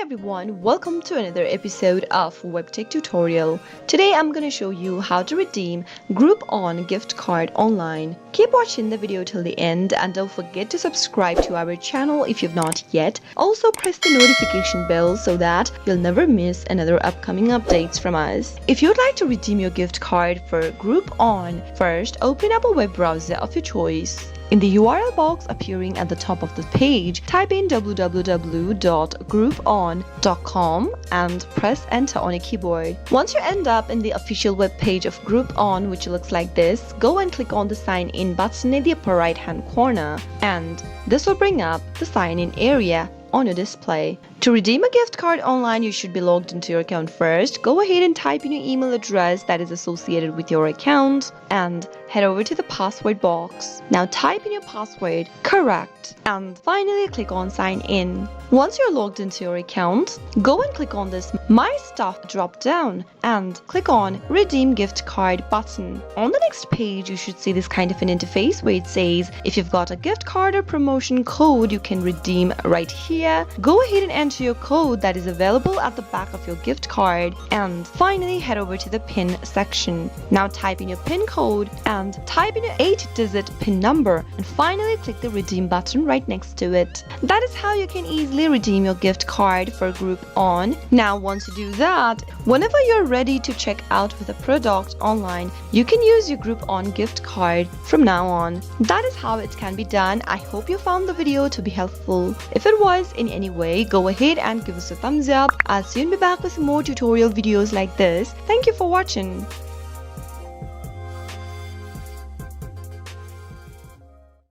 everyone, welcome to another episode of Webtech Tutorial. Today I'm going to show you how to redeem Groupon gift card online. Keep watching the video till the end and don't forget to subscribe to our channel if you've not yet. Also press the notification bell so that you'll never miss another upcoming updates from us. If you'd like to redeem your gift card for Groupon, first open up a web browser of your choice. In the URL box appearing at the top of the page, type in www.groupon.com and press enter on your keyboard. Once you end up in the official web page of Groupon, which looks like this, go and click on the sign in button in the upper right hand corner, and this will bring up the sign in area on your display. To redeem a gift card online, you should be logged into your account first. Go ahead and type in your email address that is associated with your account and head over to the password box. Now type in your password correct and finally click on sign in. Once you're logged into your account, go and click on this My Stuff drop down and click on Redeem Gift Card button. On the next page, you should see this kind of an interface where it says if you've got a gift card or promotion code you can redeem right here. Go ahead and enter your code that is available at the back of your gift card and finally head over to the PIN section. Now type in your PIN code and type in your 8-digit PIN number and finally click the redeem button right next to it. That is how you can easily redeem your gift card for Groupon. Now once you do that, whenever you're ready to check out with a product online, you can use your Groupon gift card from now on. That is how it can be done. I hope you found the video to be helpful. If it was in any way, go ahead and give us a thumbs up. I'll soon be back with more tutorial videos like this. Thank you for watching.